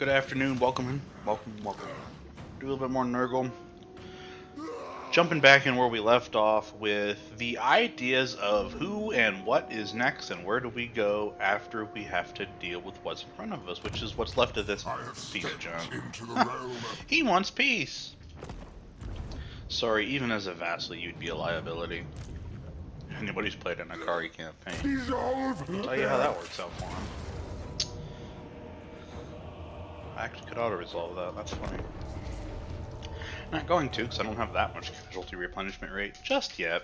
Good afternoon, welcome. Do a little bit more Nurgle. Jumping back in where we left off with the ideas of who and what is next and where do we go after we have to deal with what's in front of us, which is what's left of this piece of junk. He wants peace! Sorry, even as a vassal you'd be a liability. Anybody who's played an Akari campaign, I'll tell you how that works out for him. I actually could auto-resolve that, that's funny. Not going to, because I don't have that much casualty replenishment rate just yet.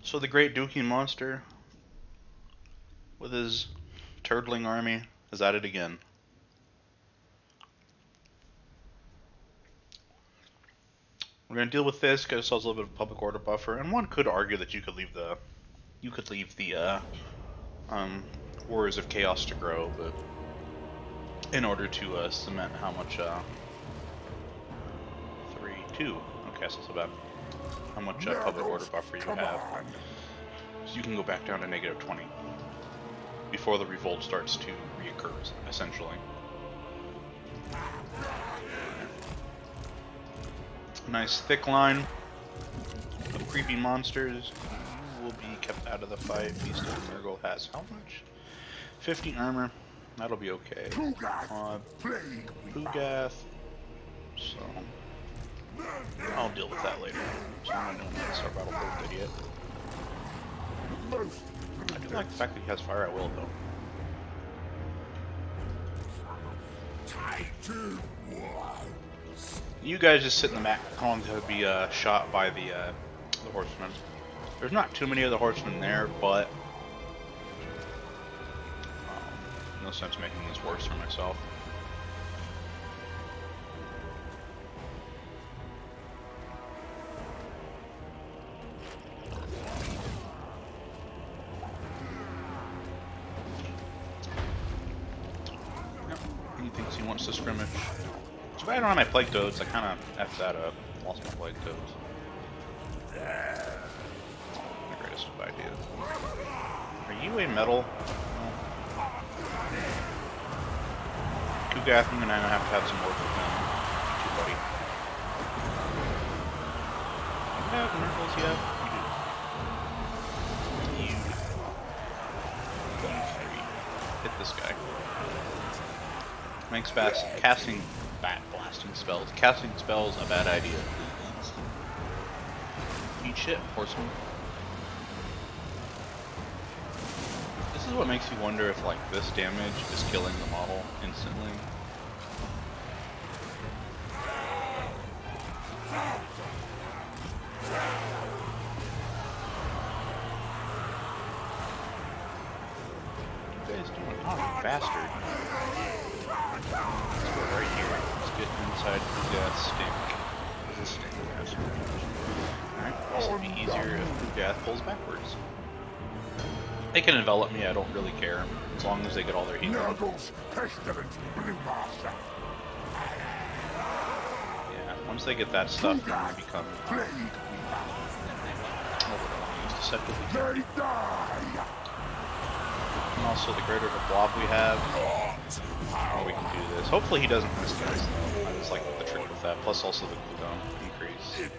So the Great Dookie Monster, with his turtling army, is at it again. We're going to deal with this, get ourselves a little bit of public order buffer, and one could argue that you could leave the Warriors of Chaos to grow, but in order to cement how much 2. Okay, that's not so bad. How much public order buffer you have. So you can go back down to -20 before the revolt starts to reoccur, essentially. Nice thick line of creepy monsters will be kept out of the fight. Beast of Nurgle has how much? 50 armor. That'll be okay. Pugath. So I'll deal with that later. So I'm not doing this our battle code yet. I do like the fact that he has fire at will though. You guys just sit in the back. I want to be shot by the horsemen. There's not too many of the horsemen there, but no sense making this worse for myself. He thinks he wants to scrimmage. So if I don't have my plague toads, I kind of effed that up. Lost my plague toads. Not the greatest of ideas. Are you a metal? No. Pugath, I'm gonna have to have some work with him. Too, buddy. You have Nurgles yet? You do. You 3. Hit this guy. Makes fast casting blasting spells. Casting spells a bad idea. Eat shit, horseman. This is what makes you wonder if like this damage is killing the model instantly. What are you guys doing? Oh, you bastard. Let's go right here. Let's get inside Pugath's stink. What is this stink? Alright, this will be easier if Pugath pulls backwards. They can envelop me, I don't really care. As long as they get all their healing. Yeah, once they get that stuff, then they become deceptively carried. And also, the greater the blob we have, we can do this. Hopefully he doesn't miss guys though. I just like the trick with that. Plus also the cooldown increase.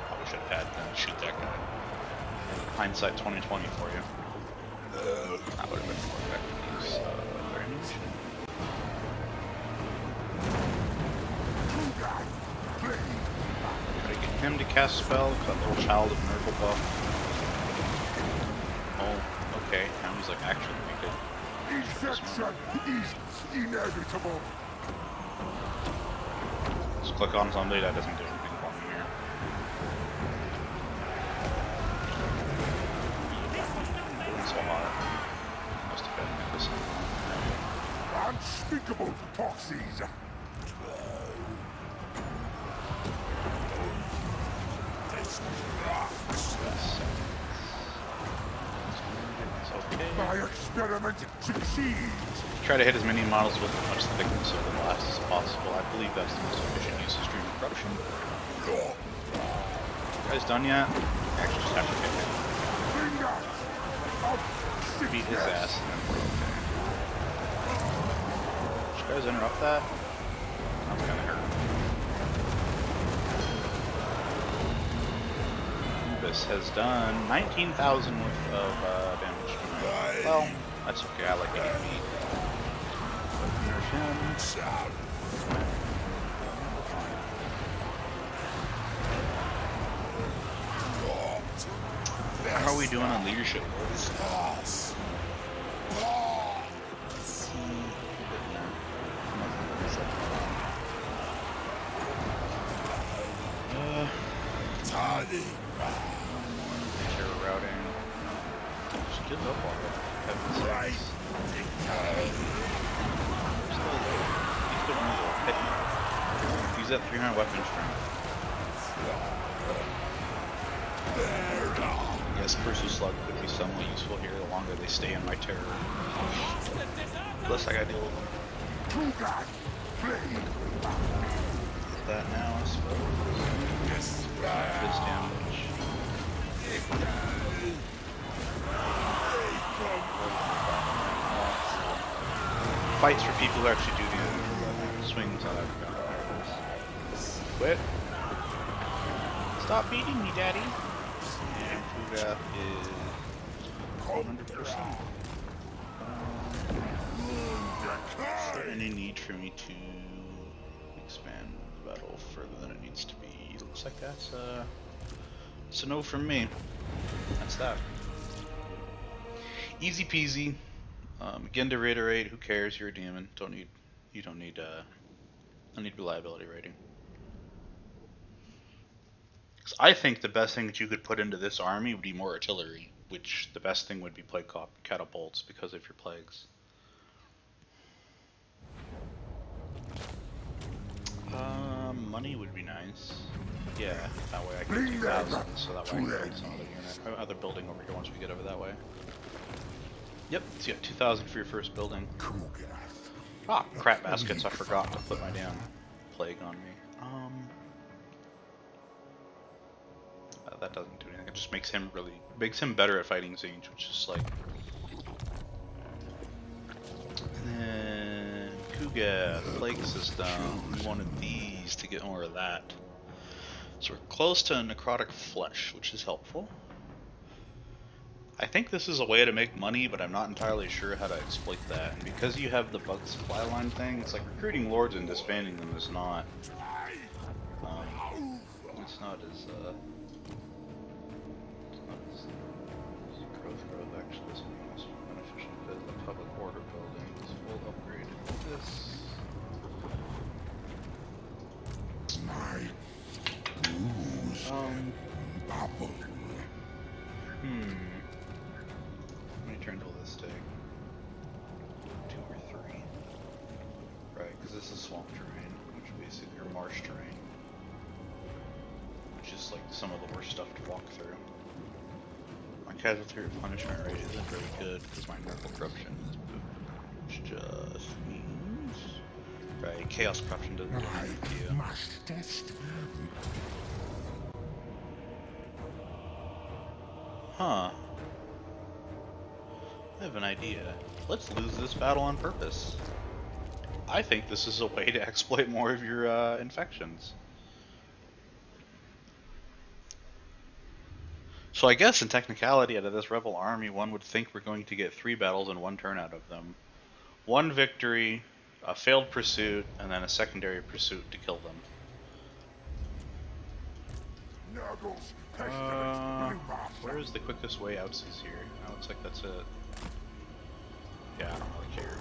Probably should have had them shoot that guy. Hindsight 2020 for you. That would have been more effective use of their ammunition. Try to get him to cast spell, cut little child of Nurgle buff. Oh, okay. Now he's like actually make it. Infection is inevitable. Just click on somebody, that doesn't do anything for me here. It's so hot. Must have been Unspeakable toxins. Okay. My experiment succeeds. Try to hit as many models with as much thickness of the blast as possible. I believe that's the most efficient use of stream corruption. You guys done yet? I actually just have to hit it. beat his ass, and then we're okay. Did you guys interrupt that? I'm kinda hurt. This has done 19,000 worth of damage tonight. Well, that's okay, I like getting beat. There's him. How are we doing on leadership? Terror routing. Just give up already. Heaven's sakes. Still low. He's still Nurgle. Hit me. He's at 300 weapon strength. Yes, Percy Slug could be somewhat useful here the longer they stay in my terror. Plus I gotta deal with them. That now, I suppose. This damage. Fights for people who actually do the swings on everything. Quit. Stop beating me, Daddy. And Fugath is 100%. Is there any need for me to expand the battle further than it needs to be? Looks like that's a no from me. That's that. Easy peasy. Again, to reiterate, who cares? You're a demon. You don't need reliability rating. I think the best thing that you could put into this army would be more artillery, which the best thing would be plague catapults because of your plagues. Money would be nice. Yeah, that way I can do 2,000, so that way I can build some other unit. Other building over here once we get over that way. Yep, so you got 2,000 for your first building. Ah, crap baskets, I forgot to put my damn plague on me. That doesn't do anything, it just makes him better at fighting Zinj, which is like... And then... Kuga, plague system, we wanted these to get more of that. So we're close to necrotic flesh, which is helpful. I think this is a way to make money, but I'm not entirely sure how to exploit that. And because you have the bug supply line thing, it's like recruiting lords and disbanding them is not... it's not as growth actually is most beneficial because the public order buildings will upgrade this. How many turns will this take? 2 or 3. Right, because this is swamp terrain, which is basically your marsh terrain. Which is like some of the worst stuff to walk through. My casualty replenishment rate isn't very good because my Nurgle corruption is booped. Which just means... Right, chaos corruption doesn't do anything to you. Huh. I have an idea. Let's lose this battle on purpose. I think this is a way to exploit more of your infections. So I guess in technicality out of this rebel army, one would think we're going to get 3 battles in 1 turn out of them. 1 victory, a failed pursuit, and then a secondary pursuit to kill them. Where is the quickest way out is here? It looks like that's it. Yeah, I don't really care.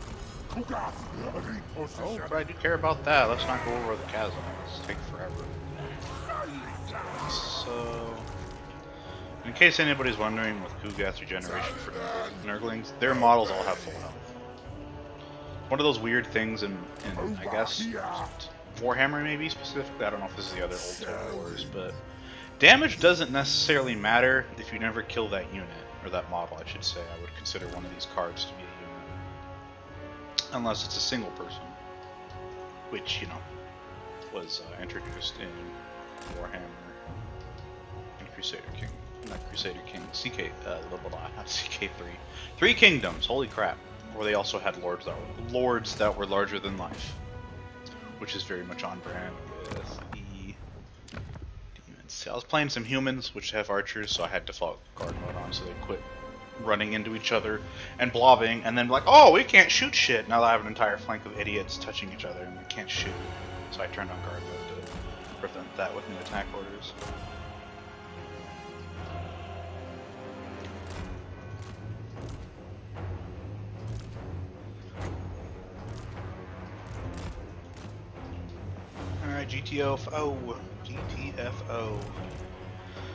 Oh, but I do care about that. Let's not go over the chasm. It's take forever. So, in case anybody's wondering, with Kugath's regeneration for Nurglings, their models all have full health. One of those weird things in I guess, Warhammer maybe specifically, I don't know if this is the other old Total Wars, but damage doesn't necessarily matter if you never kill that unit, or that model I should say. I would consider one of these cards to be a unit. Unless it's a single person, which, you know, was introduced in Warhammer and Crusader Kings. not Crusader King, not CK3. 3 kingdoms, holy crap. Where they also had lords that were larger than life. Which is very much on brand with the demons. See, I was playing some humans, which have archers, so I had default guard mode on, so they quit running into each other and blobbing, and then like, oh, we can't shoot shit. Now I have an entire flank of idiots touching each other, and we can't shoot. So I turned on guard mode to prevent that with new attack orders. Alright, GTFO.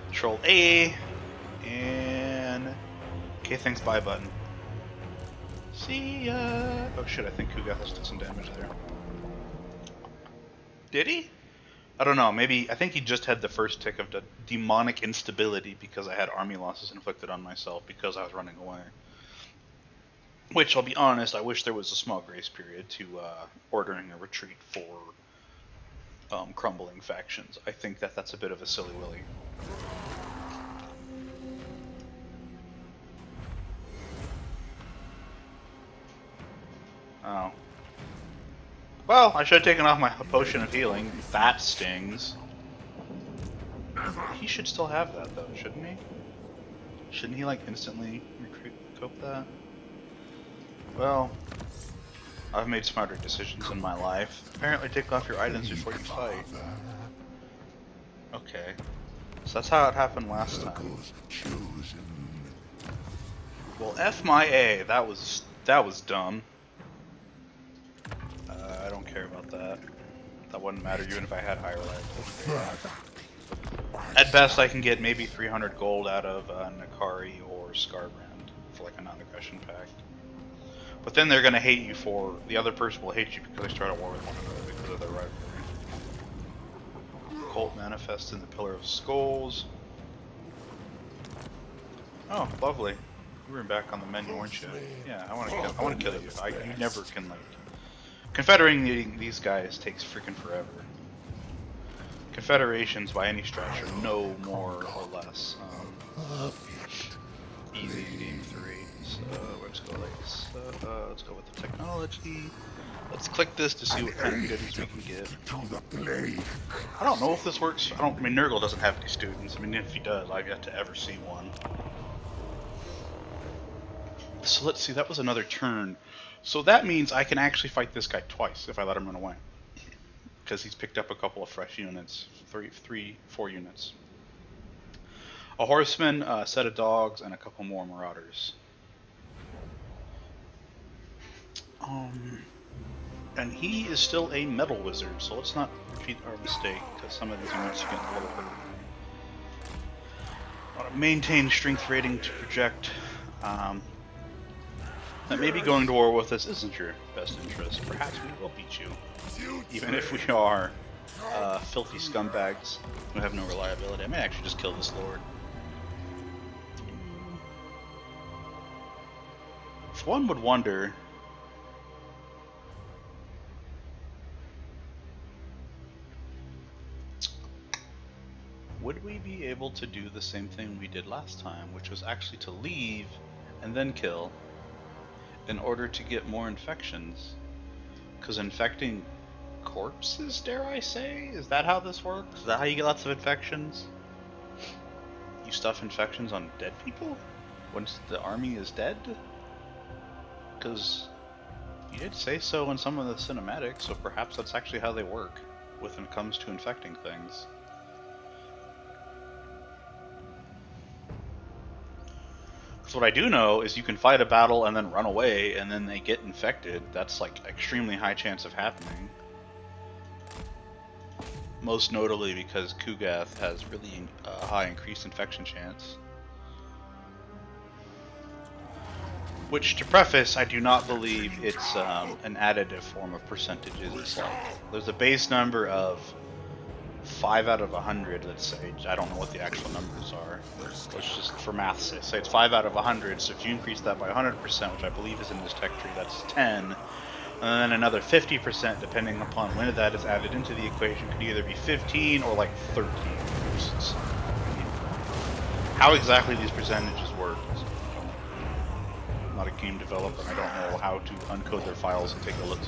Control A, and okay, thanks, bye button. See ya! Oh shit, I think Kugath has done some damage there. Did he? I don't know, maybe, I think he just had the first tick of the demonic instability because I had army losses inflicted on myself because I was running away. Which, I'll be honest, I wish there was a small grace period to ordering a retreat for crumbling factions. I think that that's a bit of a silly willy. Oh. Well, I should have taken off my potion of healing. That stings. He should still have that, though, shouldn't he? Shouldn't he, like, instantly recoup that? Well, I've made smarter decisions in my life. Apparently take off your items before you fight. Okay. So that's how it happened last time. Well, F my A. That was dumb. I don't care about that. That wouldn't matter even if I had higher life. At best, I can get maybe 300 gold out of Nakari or Scarbrand for like a non-aggression pact. But then they're gonna hate you for the other person will hate you because they start a war with one another because of their rivalry. Cult manifests in the Pillar of Skulls. Oh, lovely. You were back on the menu, weren't you? Yeah, I want to kill you. You never can like. Confederating these guys takes freaking forever. Confederations, by any stretch, are no more or less easy in Game 3. So let's go like this. Let's go with the technology. Let's click this to see what kind of goodies we can get. I don't know if this works. I mean, Nurgle doesn't have any students. I mean, if he does, I've yet to ever see one. So let's see. That was another turn. So that means I can actually fight this guy twice if I let him run away. Because he's picked up a couple of fresh units. 4 units. A horseman, a set of dogs, and a couple more marauders. And he is still a metal wizard, so let's not repeat our mistake, because some of these units are getting a little hurt. I want to maintain strength rating to project. That maybe going to war with us isn't your best interest. Perhaps we will beat you, even if we are filthy scumbags who have no reliability. I may actually just kill this lord. If one would wonder, would we be able to do the same thing we did last time, which was actually to leave and then kill in order to get more infections? Because infecting corpses, dare I say? Is that how this works? Is that how you get lots of infections? You stuff infections on dead people? Once the army is dead? Because you did say so in some of the cinematics, so perhaps that's actually how they work when it comes to infecting things. Because what I do know is you can fight a battle and then run away and then they get infected. That's like extremely high chance of happening. Most notably because Kugath has really high increased infection chance. Which, to preface, I do not believe it's an additive form of percentages. It's like, there's a base number of 5 out of 100, let's say. I don't know what the actual numbers are. Let's just, for math's sake, say it's 5 out of 100, so if you increase that by 100%, which I believe is in this tech tree, that's 10. And then another 50%, depending upon when that is added into the equation, could either be 15 or like 13. how exactly these percentages work. I'm not a game developer. I don't know how to uncode their files and take a look.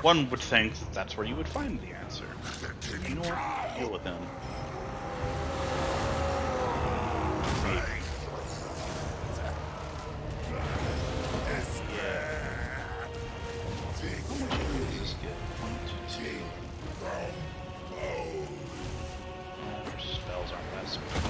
One would think that that's where you would find the answer. You know what? Deal with him. Maybe. How much damage does this get? 1, 2, 2. Their spells aren't that special.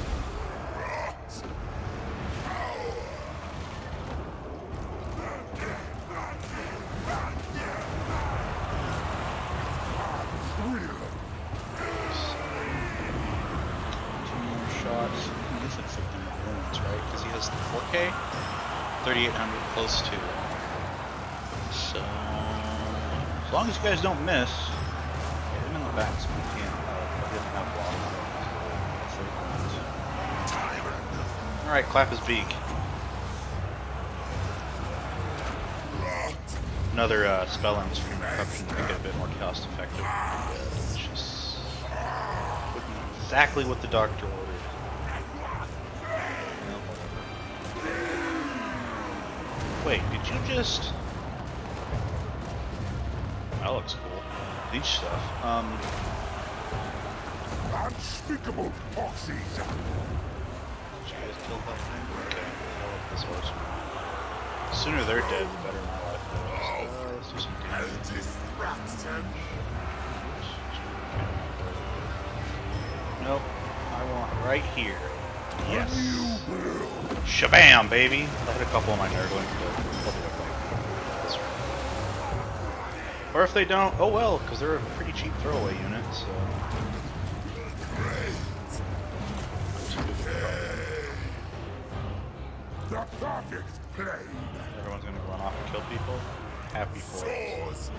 Right? Because he has the 4K, 3800 close to. So, as long as you guys don't miss, get him in the back so we can't get him out block. Alright, clap his beak. Another spell on stream corruption to make it a bit more cost effective. It's just exactly what the doctor ordered. Wait, did you just... That looks cool. Leech stuff. Unspeakable toxins. Did you guys kill that thing? Okay, I like this horse. The sooner they're dead, the better my life goes. Let's do some damage. Nope. I want right here. Yes. Shabam, baby! I hit a couple of my Nurglings, but they'll be okay. This one. Or if they don't, oh well, because they're a pretty cheap throwaway unit, so... The perfect play. Everyone's gonna run off and kill people? Happy for it.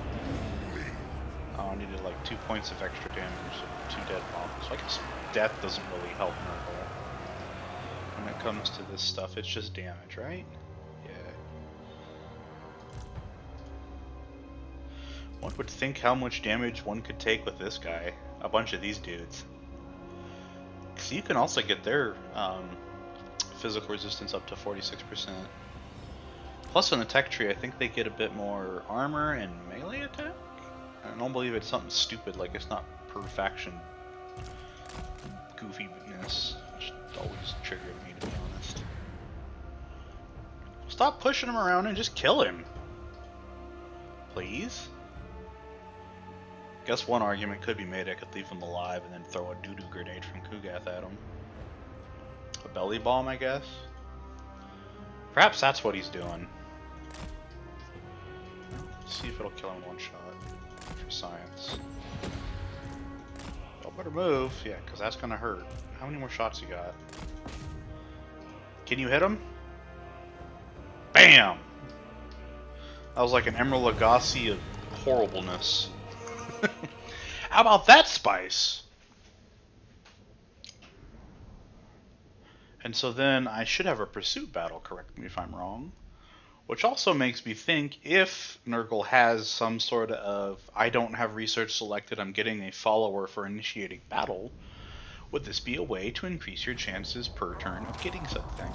Oh, I needed like 2 points of extra damage, so 2 dead mobs. So I guess death doesn't really help Nurgle. When it comes to this stuff, it's just damage, right? Yeah. One would think how much damage one could take with this guy. A bunch of these dudes. Because you can also get their physical resistance up to 46%. Plus on the tech tree, I think they get a bit more armor and melee attack? I don't believe it's something stupid, like it's not per faction goofiness. Which always triggered me, to be honest. Stop pushing him around and just kill him. Please? Guess one argument could be made, I could leave him alive and then throw a doo-doo grenade from Kugath at him. A belly bomb, I guess? Perhaps that's what he's doing. Let's see if it'll kill him in one shot. For science. Y'all better move. Yeah, because that's gonna hurt. How many more shots you got? Can you hit him? BAM! That was like an Emerald Lagasse of horribleness. How about that spice? And so then I should have a pursuit battle, correct me if I'm wrong. Which also makes me think, if Nurgle has some sort of, I don't have research selected, I'm getting a follower for initiating battle, would this be a way to increase your chances per turn of getting something?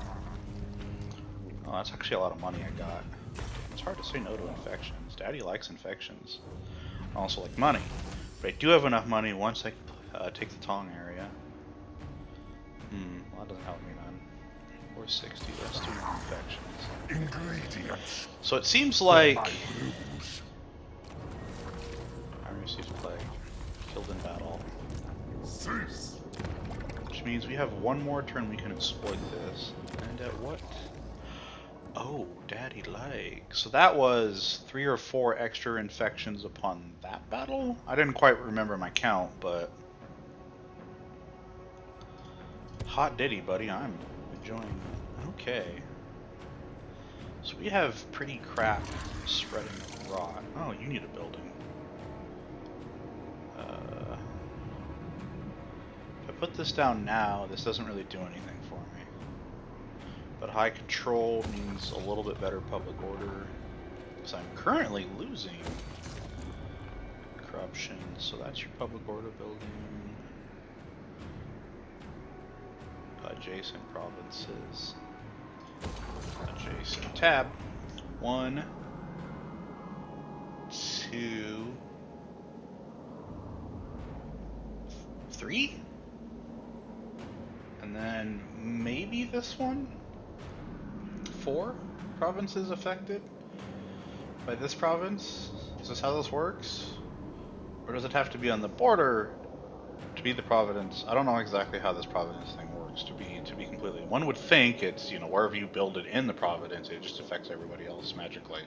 Oh, that's actually a lot of money I got. It's hard to say no to infections. Daddy likes infections. I also like money. But I do have enough money once I take the Tong area. Well, that doesn't help me none. 460, that's 2 more infections. Ingredients. So it seems like... My blues. I received plague. Killed in battle. Cease. Which means we have one more turn we can exploit this. And at what? Oh, daddy like. So that was 3 or 4 extra infections upon that battle? I didn't quite remember my count, but... Hot ditty, buddy. I'm enjoying it. Okay. So we have pretty crap spreading rot. Oh, you need a building. If I put this down now, this doesn't really do anything for me. But high control means a little bit better public order. Because I'm currently losing corruption. So that's your public order building. adjacent provinces. Adjacent tab. 1, 2, 3? And then maybe this one? 4 provinces affected by this province? Is this how this works? Or does it have to be on the border to be the province? I don't know exactly how this province thing works, to be completely. One would think it's, you know, wherever you build it in the province, it just affects everybody else magically.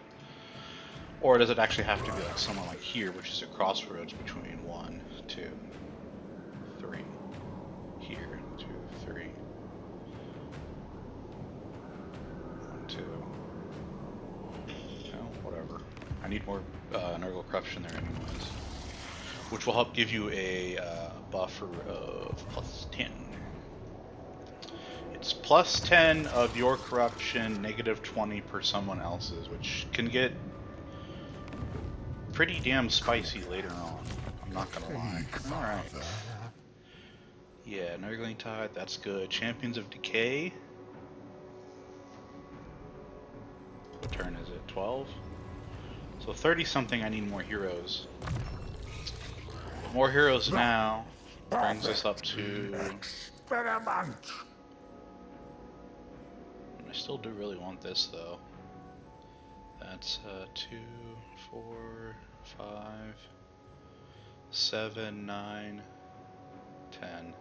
Or does it actually have to be like somewhere like here, which is a crossroads between 1, 2, 3. Here, 2, 3. 1, 2. No, whatever. I need more Nurgle corruption there anyways. Which will help give you a buffer of +10. It's +10 of your corruption, -20 per someone else's, which can get pretty damn spicy later on. I'm not gonna lie. Alright. Yeah, Nurgling Tide, that's good. Champions of Decay. What turn is it? 12? So 30 something, I need more heroes. More heroes now brings us up to... Experiment. I still do really want this though. That's 2, 4, 5, 7, 9, 10.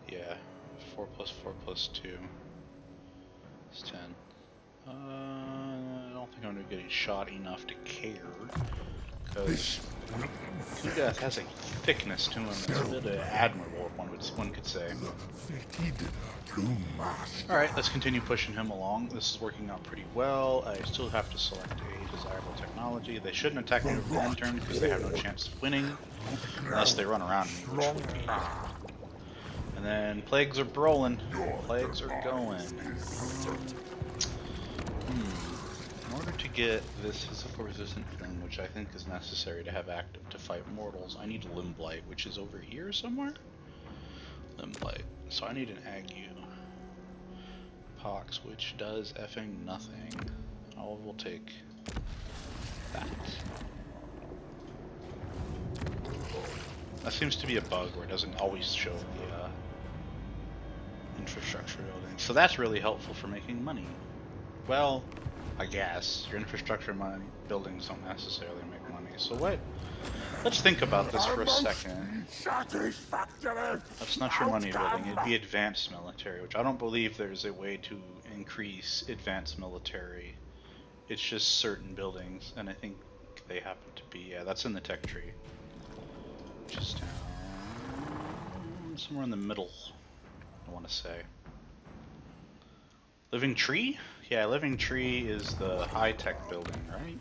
Yeah, 4 plus 4 plus 2 is 10. I don't think I'm going to get shot enough to care. Because Kudeath has a thickness to him that's a bit admirable, one could say. Alright, let's continue pushing him along. This is working out pretty well. I still have to select a desirable technology. They shouldn't attack me with the end turn because they have no chance of winning. Unless they run around me, which would be... And then plagues are brawling. Plagues are going. In order to get this physical resistant thing, which I think is necessary to have active to fight mortals, I need a Limb Blight, which is over here somewhere? Limb Blight. So I need an Ague. Pox, which does effing nothing. Oh, we'll take that. That seems to be a bug where it doesn't always show the infrastructure building. So that's really helpful for making money. Well, I guess. Your infrastructure money buildings don't necessarily make money. So what? Let's think about this for a second. That's not your money building. It'd be advanced military, which I don't believe there's a way to increase advanced military. It's just certain buildings, and I think they happen to be. Yeah, that's in the tech tree. Just somewhere in the middle, I want to say. Living Tree? Yeah, Living Tree is the high-tech building, right?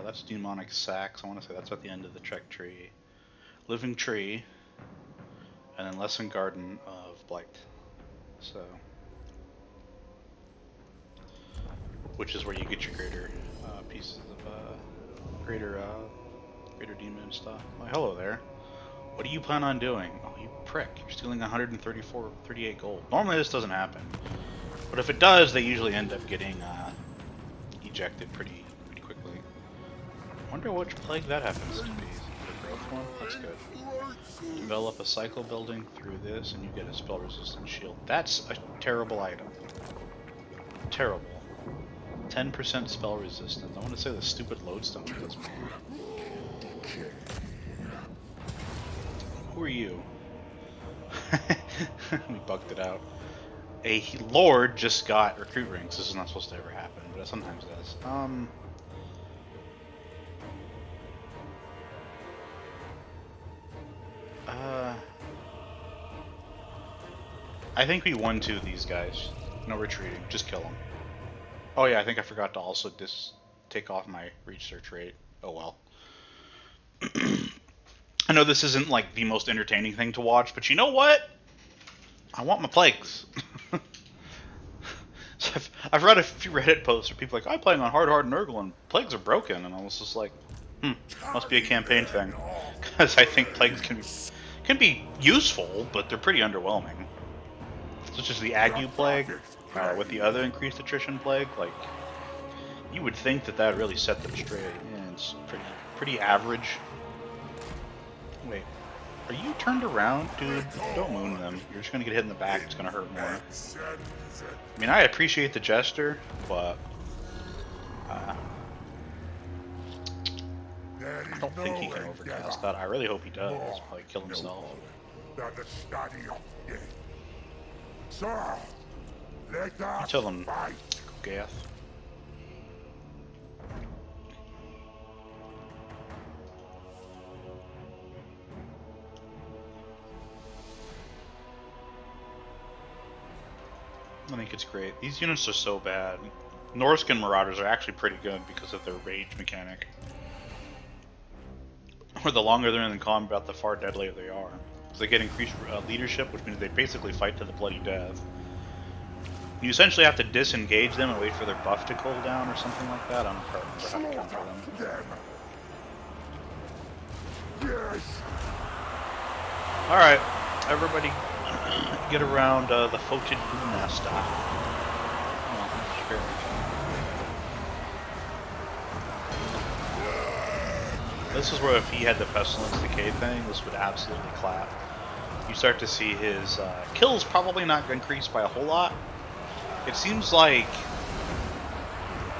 That's Demonic Sacs. I want to say that's at the end of the tech tree. Living Tree, and then Lesson Garden of Blight. So, which is where you get your greater pieces of greater demon stuff. Oh, hello there. What do you plan on doing? Oh, you prick. You're stealing 38 gold. Normally this doesn't happen. But if it does, they usually end up getting ejected pretty quickly. I wonder which plague that happens to be. Is it the growth one? That's good. Develop a cycle building through this and you get a spell resistant shield. That's a terrible item. Terrible. 10% spell resistance. I want to say the stupid lodestone does more. Who are you? We bugged it out. A lord just got recruit rings. This is not supposed to ever happen, but it sometimes does. I think we won 2 of these guys. No retreating. Just kill them. Oh yeah, I think I forgot to also take off my research rate. Oh well. I know this isn't like the most entertaining thing to watch, but you know what? I want my plagues. So I've read a few Reddit posts where people are like, I'm playing on hard Nurgle and plagues are broken, and I was just like, must be a campaign thing, because I think plagues can Can be useful, but they're pretty underwhelming. Such as the Ague Plague, with the other increased attrition plague, like, you would think that that really set them straight. Yeah, it's pretty average. Wait, are you turned around? Dude, don't moon them. You're just gonna get hit in the back, it's gonna hurt more. I mean, I appreciate the gesture, but I don't think he can overcast that. I really hope he does. Probably kill himself. You tell him, Gath. I think it's great. These units are so bad. Norskin Marauders are actually pretty good because of their rage mechanic. Or the longer they're in combat, the far deadlier they are. So they get increased leadership, which means they basically fight to the bloody death. You essentially have to disengage them and wait for their buff to cool down or something like that. I don't remember how to counter them. Yes. Alright, everybody get around the Foted Boonasta. Oh, sure. This is where if he had the Pestilence Decay thing, this would absolutely clap. You start to see his kills probably not increase by a whole lot. It seems like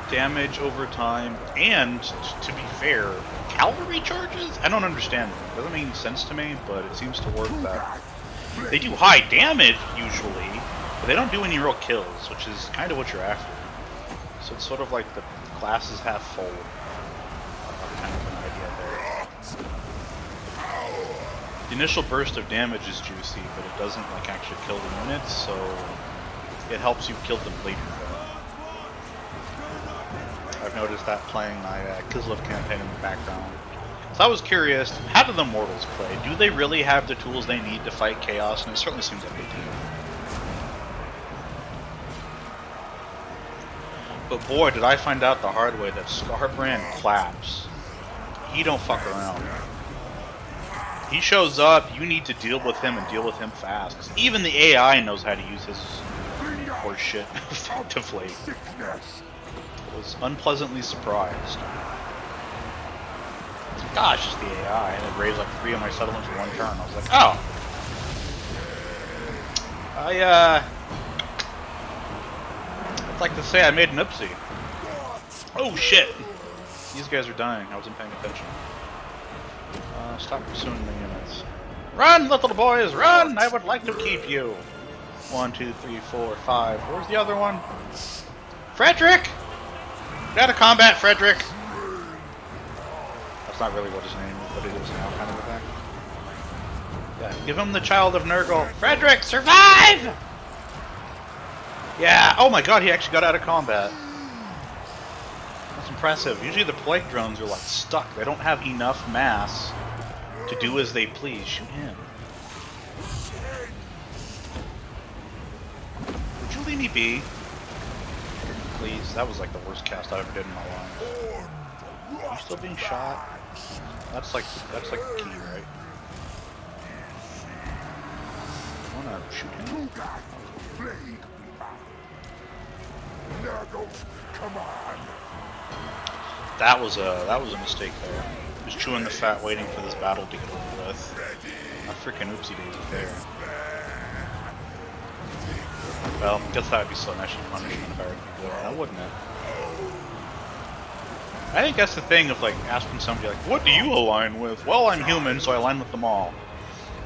damage over time, and to be fair, cavalry charges? I don't understand them. It doesn't make sense to me, but it seems to work that they do high damage usually, but they don't do any real kills, which is kind of what you're after. So it's sort of like the glass is half full. Kind of an idea there. The initial burst of damage is juicy, but it doesn't like actually kill the units, so it helps you kill them later. I've noticed that playing my Kislev campaign in the background. So I was curious, how do the mortals play? Do they really have the tools they need to fight chaos? And it certainly seems like they do. But boy, did I find out the hard way that Scarbrand claps. He don't fuck around. He shows up, you need to deal with him and deal with him fast. 'Cause even the AI knows how to use his horse shit effectively. I was unpleasantly surprised. Gosh, it's the AI, and it raised like 3 of my settlements in one turn. I was like, oh! I'd like to say I made an oopsie. Oh shit! These guys are dying. I wasn't paying attention. Stop pursuing the units. Run, little boys, run! I would like to keep you. 1, 2, 3, 4, 5. Where's the other one? Frederick! Get out of combat, Frederick! That's not really what his name is, but it is now, kind of a thing. Yeah, give him the child of Nurgle. Frederick, survive! Yeah, oh my god, he actually got out of combat. That's impressive. Usually the plague drones are like stuck. They don't have enough mass to do as they please. Shoot him. Would you leave me be? Please, that was like the worst cast I ever did in my life. Are you still being shot? That's like the key, right? I wanna shoot him. Come on. That was a mistake there. Just chewing the fat, waiting for this battle to get over with. A freaking oopsie daisy there. Well, I guess that would be Slaanesh punishment if I were to do it. Now, wouldn't it? I think that's the thing of like asking somebody like, what do you align with? Well, I'm human, so I align with them all.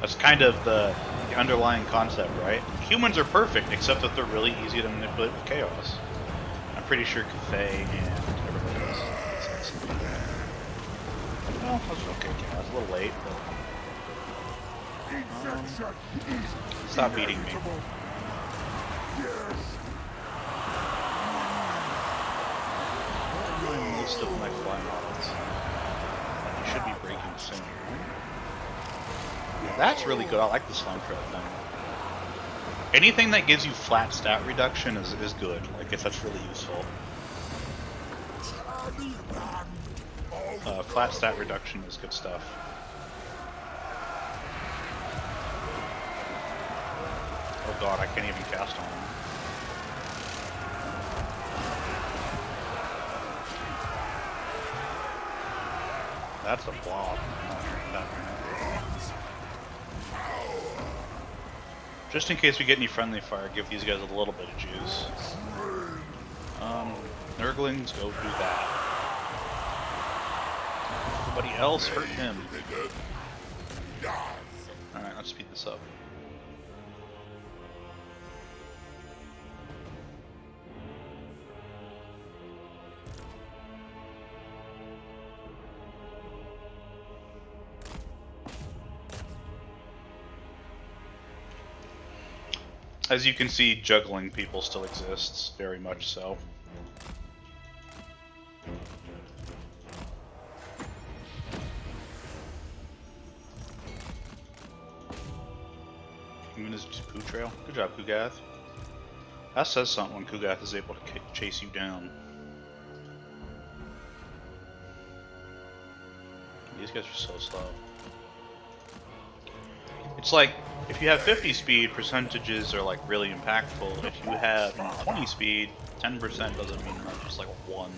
That's kind of the underlying concept, right? Humans are perfect, except that they're really easy to manipulate with chaos. I'm pretty sure Cathay and everybody else. Well, that was okay, yeah, I was a little late, but stop beating me. Most of my fly models. You should be breaking soon. Yeah, that's really good. I like the slime thread thing. Anything that gives you flat stat reduction is good. I guess that's really useful. Flat stat reduction is good stuff. Oh god, I can't even cast on him. That's a blob. Just in case we get any friendly fire, give these guys a little bit of juice. Nurglings, go do that. Everybody else hurt him. Alright, let's speed this up. As you can see, juggling people still exists, very much so. Even his poo trail. Good job, Kugath. That says something when Kugath is able to chase you down. These guys are so slow. It's like, if you have 50 speed, percentages are like really impactful. If you have 20 speed, 10% doesn't mean much, just like a 1.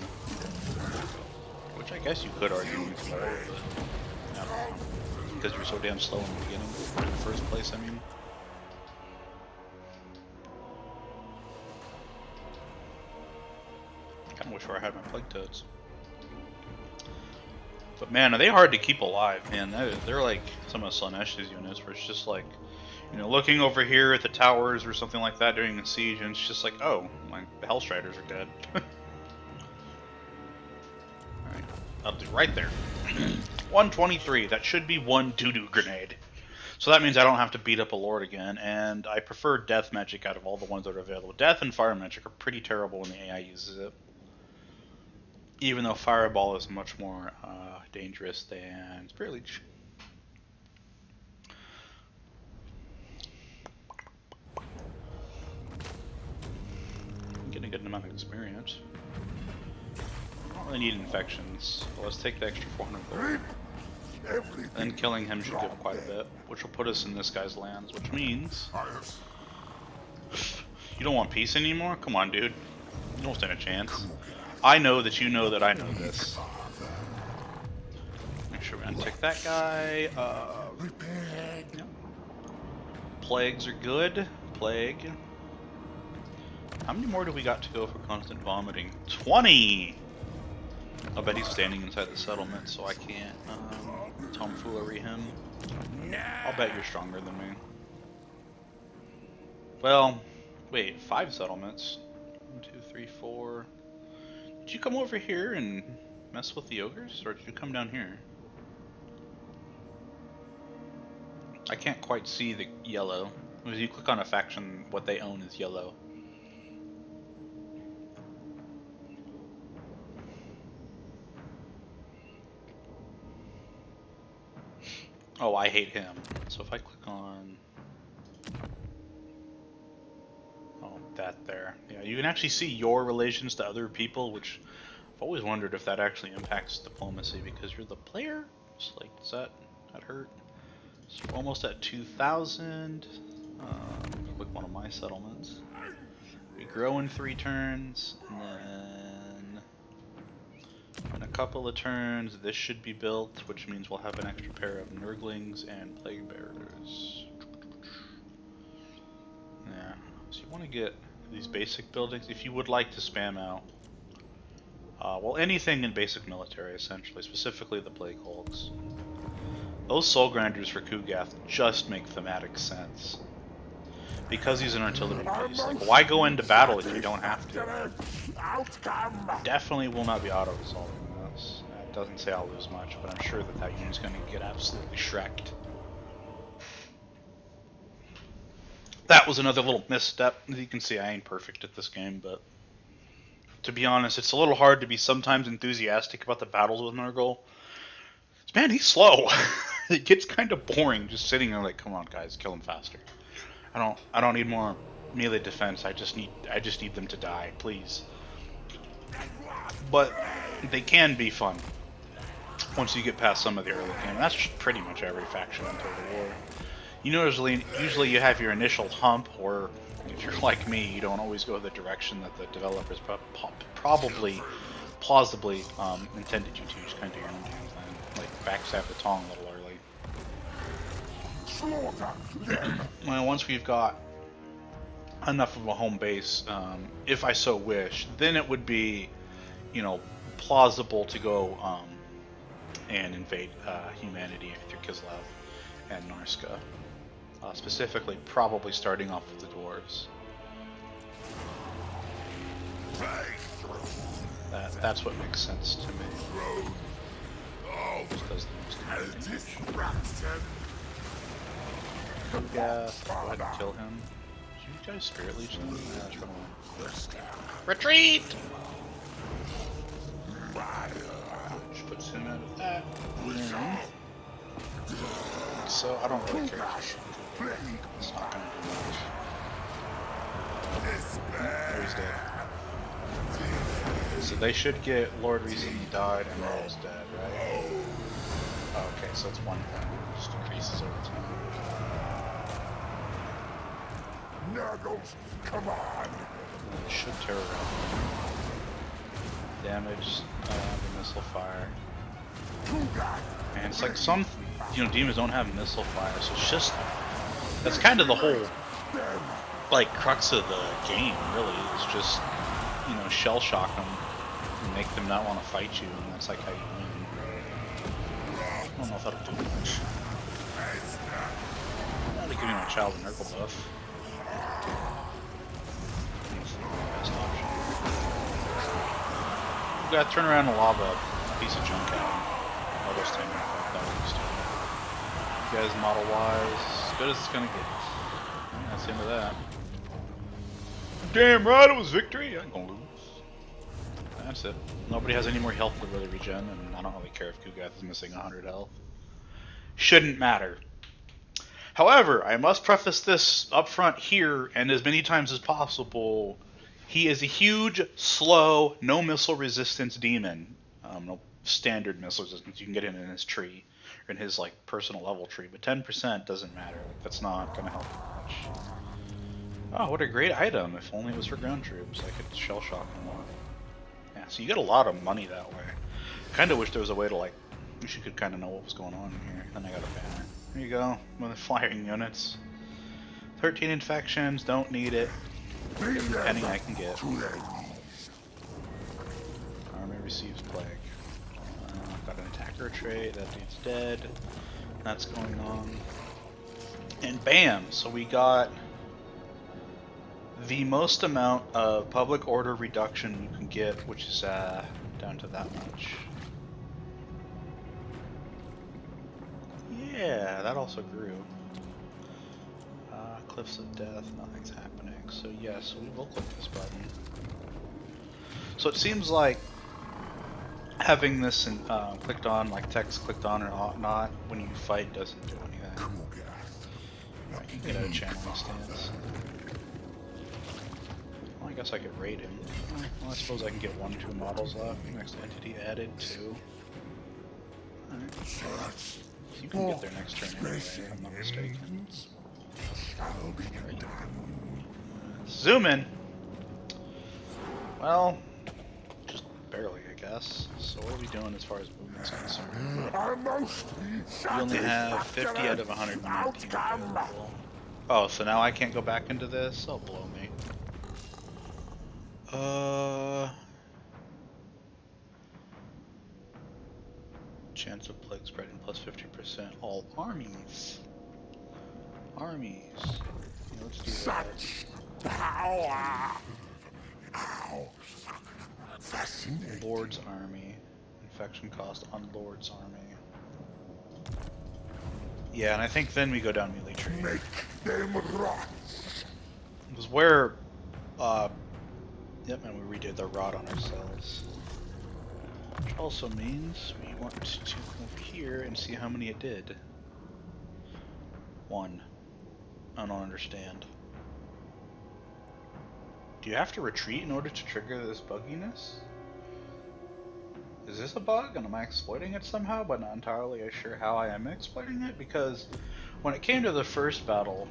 Which I guess you could argue is more, but yeah. Because you're so damn slow in the beginning, or in the first place, I mean. Kinda wish where I had my plague toads. But man, are they hard to keep alive, man. They're like some of Slaanesh units where it's just like, you know, looking over here at the towers or something like that during a siege, and it's just like, oh, my Hellstriders are dead. Alright, that'll do right there. 123, that should be one doo-doo grenade. So that means I don't have to beat up a lord again, and I prefer death magic out of all the ones that are available. Death and fire magic are pretty terrible when the AI uses it. Even though Fireball is much more dangerous than Spirit Leech. Getting a good amount of experience. I don't really need infections, but let's take the extra 400 gold. Then killing him should give quite a bit, which will put us in this guy's lands, which means... You don't want peace anymore? Come on, dude. You don't stand a chance. I know that you know that I know this. Make sure we untick that guy. Yeah. Plagues are good. Plague. How many more do we got to go for constant vomiting? 20! I'll bet he's standing inside the settlement, so I can't tomfoolery him. I'll bet you're stronger than me. Well, wait, 5 settlements. 1, 2, 3, 4. Did you come over here and mess with the ogres, or did you come down here? I can't quite see the yellow. When you click on a faction, what they own is yellow. Oh, I hate him. So if I click on... Oh, that there. Yeah, you can actually see your relations to other people, which I've always wondered if that actually impacts diplomacy, because you're the player. It's like, does that hurt? So we're almost at 2,000. Click one of my settlements. We grow in 3 turns, and then in a couple of turns, this should be built, which means we'll have an extra pair of Nurglings and Plague Bearers. Yeah, so you want to get these basic buildings, if you would like to spam out, well, anything in basic military, essentially, specifically the Plague Hulks. Those Soul Grinders for Kugath just make thematic sense. Because he's an artillery base. Like, why go into battle if you don't have to? Definitely will not be auto-resolving this. It doesn't say I'll lose much, but I'm sure that that unit's going to get absolutely shreked. That was another little misstep. As you can see, I ain't perfect at this game, but to be honest, it's a little hard to be sometimes enthusiastic about the battles with Nurgle. Man, he's slow. It gets kind of boring just sitting there like, come on guys, kill him faster. I don't need more melee defense. I just need them to die, please. But they can be fun once you get past some of the early game. That's pretty much every faction in Total War. usually you have your initial hump, or if you're like me, you don't always go the direction that the developers probably, plausibly intended you to. Just kind of do your own damn thing, like backstab the tong a little early. Well, once we've got enough of a home base, if I so wish, then it would be, you know, plausible to go and invade humanity through Kislev and Narska. Specifically, probably starting off with the dwarves. That's what makes sense to me. Just does the most damage. Yeah, go ahead and kill him. Did you guys spirit leech them? Yeah, let's run away. Retreat! Which puts him out of that. So I don't really care. It's not gonna do much. Oh, he's dead. So they should get Lord recently died and Nurgle's dead, right? Oh, okay, so it's one thing. It just increases over time. Nurgles, come on! It should tear around. Damage the missile fire. And it's like some, demons don't have missile fire, so it's just, that's kind of the whole, like, crux of the game, really. It's just, shell shock them and make them not want to fight you, and that's like how you win. I don't know if that'll do much. I'll be giving my child a Nurgle buff. That's the best option. We gotta turn around and lob a piece of junk out. All those things like that used to. You guys model wise, as good as it's gonna get. Yeah, that's the end of that. Damn right, it was victory. I ain't gonna lose. That's it. Nobody has any more health to really regen, and I don't really care if Kugath is missing 100 health. Shouldn't matter. However, I must preface this up front here, and as many times as possible, he is a huge, slow, no missile resistance demon. No standard missile resistance. You can get it in his tree, or in his personal level tree, but 10% doesn't matter. That's not gonna help much. Oh, what a great item! If only it was for ground troops, I could shell shock them more. Yeah, so you get a lot of money that way. Kind of wish there was a way to wish you could kind of know what was going on here. Then I got a banner. There you go, with the flying units. 13 infections, don't need it. Penny I can get. Army receives plague. Got an attacker trait, that dude's dead. That's going on. And bam! So we got the most amount of public order reduction you can get, which is down to that much. Yeah, that also grew. Cliffs of Death, nothing's happening. So yes, we will click this button. So it seems like having this clicked on, text clicked on or not, when you fight doesn't do anything. Right, you can get out of channeling stance. Well, I guess I could raid him. Well, I suppose I can get 1 or 2 models left. Next entity added 2. Alright. So you can get there next turn anyway, if I'm not mistaken. Zoom in! Well, just barely, I guess. So what are we doing as far as movement's concerned? We only have 50 out of 119 available. Oh, so now I can't go back into this? Oh, blow me. Chance of plague spreading plus 50%. All armies. Armies. Yeah, let's do that. Power. Fascinating. Lord's army. Infection cost on Lord's army. Yeah, and I think then we go down melee tree. Make them rot. It was where, yep, and we redid the rot on ourselves. Which also means we want to come over here and see how many it did. 1. I don't understand. Do you have to retreat in order to trigger this bugginess? Is this a bug and am I exploiting it somehow, but not entirely sure how I am exploiting it? Because when it came to the first battle,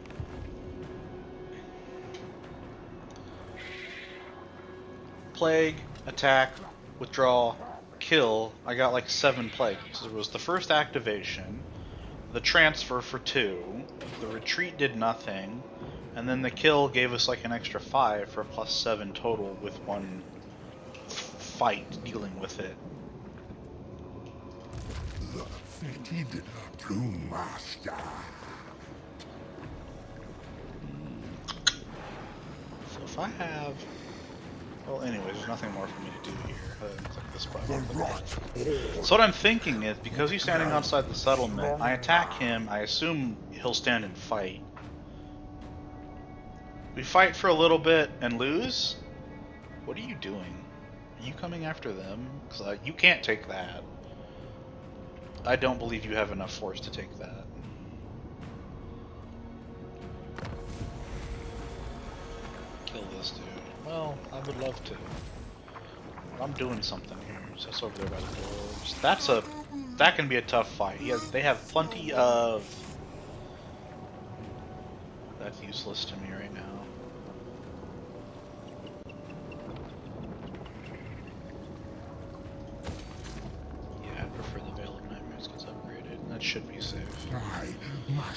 plague, attack, withdraw, kill, I got like 7 plagues. It was the first activation, the transfer for 2, the retreat did nothing, and then the kill gave us like an extra 5 for plus 7 total with one fight dealing with it. The fitted brewmaster. So if I have... Well, anyways, there's nothing more for me to do here other than click this button. The rot. So what I'm thinking is, because he's standing outside the settlement, I attack him, I assume he'll stand and fight. We fight for a little bit and lose? What are you doing? Are you coming after them? Because you can't take that. I don't believe you have enough force to take that. Kill this dude. Well, I would love to. But I'm doing something here. So it's over there by the doors. That can be a tough fight. They have plenty of... That's useless to me right now. Yeah, I prefer the Veil of Nightmares gets upgraded. That should be safe.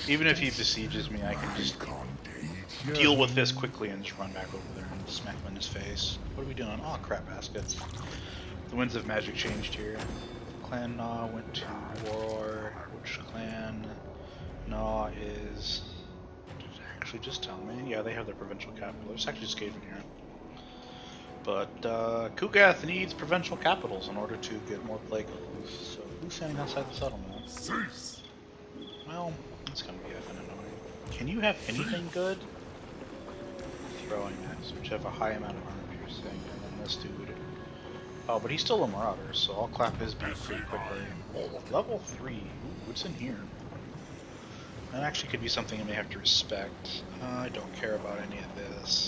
Even if he besieges me, I can just deal with this quickly and just run back over there and smack him in his face. What are we doing? Oh, crap baskets. The winds of magic changed here. Clan Gnaw went to war. Which clan Gnaw is... Actually, just tell me. Yeah, they have their provincial capital. It's actually just caving here. But Kugath needs provincial capitals in order to get more plague. So who's standing outside the settlement? Cease. Well, it's gonna be effing annoying. Can you have anything good? Throwing knives, which have a high amount of armor piercing, and then this dude. Oh, but he's still a marauder, so I'll clap his beak pretty quickly. Level 3. Ooh, what's in here? That actually could be something I may have to respect. I don't care about any of this.